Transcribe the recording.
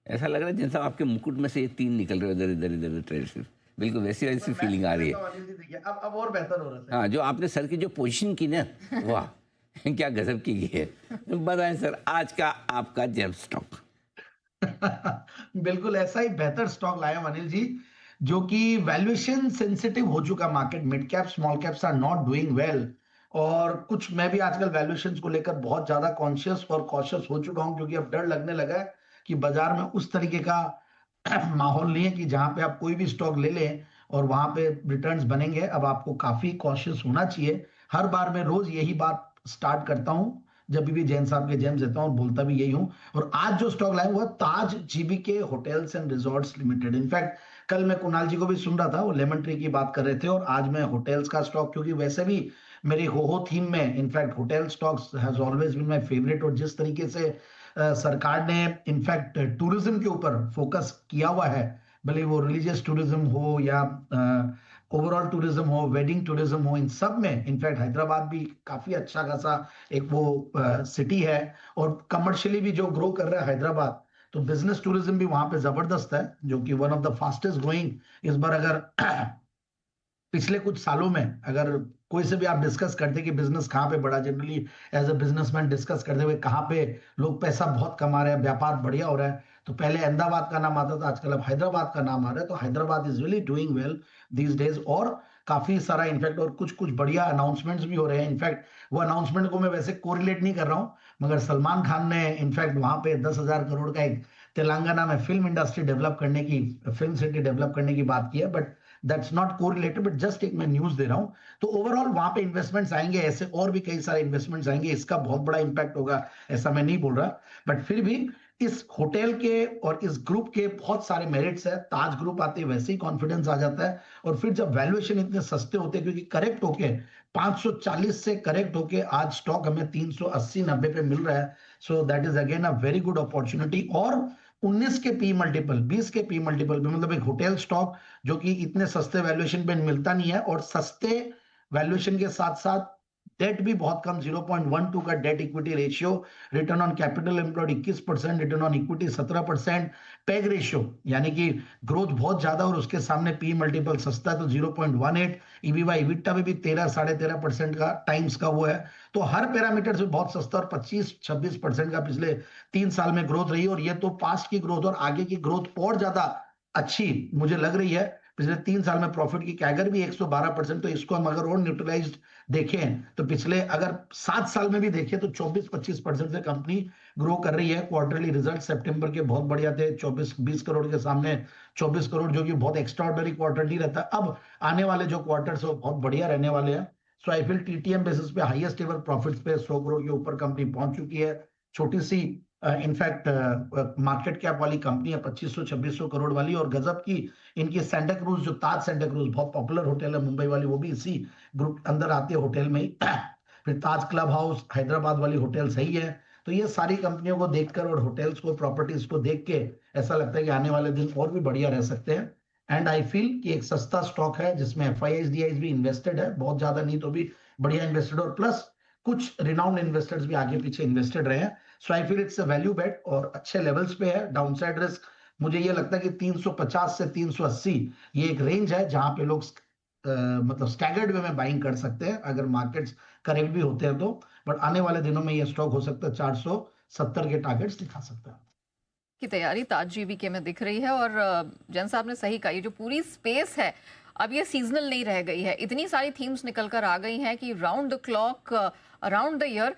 ऐसा लग रहा है जैसे आपके मुकुट में से ये 3 निकल रहे हो इधर-इधर ट्रेड से। बिल्कुल वैसी-वैसी पर मैं फीलिंग आ रही देता है। हूँ अनिल जी, देखिए अब और बेहतर हो रहा है हाँ, सर। जो आपने सर की जो पोज़ीशन की ना, वाह! क्या गज़ब की है। तो बताएँ सर आज का आपका जेम स्टॉक? बिल्कुल ऐसा ही बेहतर स्टॉक लाया हूँ अनिल जी, जो कि वैल्यूएशन सेंसिटिव हो चुका market. Mid cap small caps are not doing well, और कुछ मैं भी आजकल वैल्यूएशंस को लेकर बहुत ज्यादा कॉन्शियस और कॉशियस हो चुका हूं, क्योंकि अब डर लगने लगा है कि बाजार में उस तरीके का माहौल नहीं है कि जहां पे आप कोई भी स्टॉक ले लें और वहां पे रिटर्न्स बनेंगे। अब आपको काफी कॉशियस होना चाहिए। हर बार मैं रोज यही बात स्टार्ट करता हूं जब भी जैन साहब के जेम्स देता हूं, और बोलता भी यही हूं। और आज जो स्टॉक लाया हुआ है Taj GBK hotels and resorts limited. In fact कल मैं कुणाल जी को भी सुन रहा था, वो लेमन ट्री की बात कर रहे थे, और आज मैं होटल्स का स्टॉक, क्योंकि वैसे भी मेरी हो थीम में in fact hotel stocks has always been my favourite. और जिस तरीके से सरकार ने इनफैक्ट टूरिज्म के ऊपर फोकस किया हुआ है, भले वो रिलीजियस टूरिज्म हो या ओवरऑल टूरिज्म हो, वेडिंग टूरिज्म हो, इन सब में इनफैक्ट हैदराबाद भी काफी अच्छा खासा एक वो सिटी है, और कमर्शियली भी जो ग्रो कर रहा है हैदराबाद, तो बिजनेस टूरिज्म भी वहां पे जबरदस्त है, जो कि one of the fastest growing. इस बार अगर पिछले कुछ सालों में अगर कोई से भी आप डिस्कस करते कि बिजनेस कहाँ पे बढ़ा, generally as a businessman discuss करते हुए कहाँ पे लोग पैसा बहुत कमा रहे हैं, व्यापार बढ़िया हो रहा है, तो पहले अहमदाबाद का नाम आता था, आजकल अब हैदराबाद का नाम आ रहा है। तो Hyderabad is really doing well these days, और काफी सारा इनफैक्ट और कुछ कुछ बढ़िया अनाउंसमेंट्स भी हो रहे हैं। इनफैक्ट वो अनाउंसमेंट को मैं वैसे कोरिलेट नहीं कर रहा हूँ, मगर सलमान खान ने इनफैक्ट वहां पे 10,000 करोड़ का एक तेलंगाना में फिल्म इंडस्ट्री डेवलप करने की, फिल्म सिटी डेवलप करने की बात की है, but that's not correlated, but just एक मैं न्यूज दे रहा हूं। तो ओवरऑल वहां पे इन्वेस्टमेंट्स आएंगे, ऐसे और भी कई सारे इन्वेस्टमेंट्स आएंगे, इसका बहुत बड़ा इंपैक्ट होगा ऐसा मैं नहीं बोल रहा, बट फिर भी इस होटल के और इस ग्रुप के बहुत सारे मेरिट्स है। ताज ग्रुप आते ही वैसे ही कॉन्फिडेंस आ जाता है, और फिर जब वैल्यूएशन इतने सस्ते होते हैं, क्योंकि करेक्ट होके 540 से करेक्ट होके आज स्टॉक हमें 380-90 पे मिल रहा है, so that is again a very good opportunity. और 19 के पी मल्टीपल, 20 के पी मल्टीपल में, मतलब एक होटल स्टॉक जो कि इतने सस्ते वैल्यूएशन पे मिलता नहीं है, और सस्ते वैल्यूएशन के साथ साथ डेट भी बहुत कम, 0.12 का debt equity ratio, return on capital employed 21%, return on equity 17%, peg ratio यानी कि ग्रोथ बहुत ज्यादा और उसके सामने पी मल्टीपल सस्ता है तो 0.18, ईबीवाई इबिटा में भी 13-13.5% का टाइम्स का वो है। तो हर पैरामीटर से बहुत सस्ता, और 25-26% का पिछले 3 साल में ग्रोथ रही है, और ये तो पास्ट की ग्रोथ और आगे की ग्रोथ और ज्यादा अच्छी मुझे लग रही है। पिछले 3 साल में प्रॉफिट की कैगर भी 112%, तो इसको हम अगर और न्यूट्रलाइज्ड देखें तो पिछले अगर 7 साल में भी देखें तो 24-25% से कंपनी ग्रो कर रही है। क्वार्टरली रिजल्ट सितंबर के बहुत बढ़िया थे, 24-20 करोड़ के सामने 24 करोड़, जो कि बहुत एक्स्ट्राऑर्डिनरी क्वार्टर नहीं रहता। अब आने वाले जो क्वार्टर्स है वो बहुत बढ़िया रहने वाले हैं। So I feel TTM basis पे हाईएस्ट एवर प्रॉफिट्स पे 100 करोड़ के ऊपर कंपनी पहुंच चुकी है। छोटी सी इनफैक्ट मार्केट कैप वाली कंपनी है, 2500-2600 करोड़ वाली, और गजब की इनकी सेंटा क्रूज, जो ताज सेंटा क्रूज बहुत पॉपुलर होटल है मुंबई वाली, वो भी इसी ग्रुप अंदर आती है होटल में ही। फिर ताज क्लब हाउस हैदराबाद वाली होटल सही है। तो ये सारी कंपनियों को देखकर और होटल्स को, प्रॉपर्टीज को देख के ऐसा लगता है कि आने वाले दिन और भी बढ़िया रह सकते हैं। एंड आई फील कि एक सस्ता स्टॉक है जिसमें एफआईआईज भी इन्वेस्टेड है, बहुत ज्यादा नहीं तो भी बढ़िया इन्वेस्टेड, और प्लस कुछ रिनाउंड इन्वेस्टर्स भी आगे पीछे इन्वेस्टेड रहे हैं। So I feel it's a value bet, और अच्छे लेवल्स पे है। डाउनसाइड रिस्क मुझे ये लगता है कि 350 से 380 ये एक रेंज है जहां पे लोग मतलब स्टैगर्ड वे में बाइंग कर सकते हैं अगर मार्केट्स करेक्ट भी होते हैं तो। बट आने वाले दिनों में ये स्टॉक हो सकता है 470 के टारगेट्स दिखा सकता है। की तैयारी ताज जीबीके में दिख रही है। और जैन साहब ने सही कहा, ये जो पूरी स्पेस है अब ये सीजनल नहीं रह गई है, इतनी सारी थीम्स निकल कर आ गई हैं कि round the clock, around the year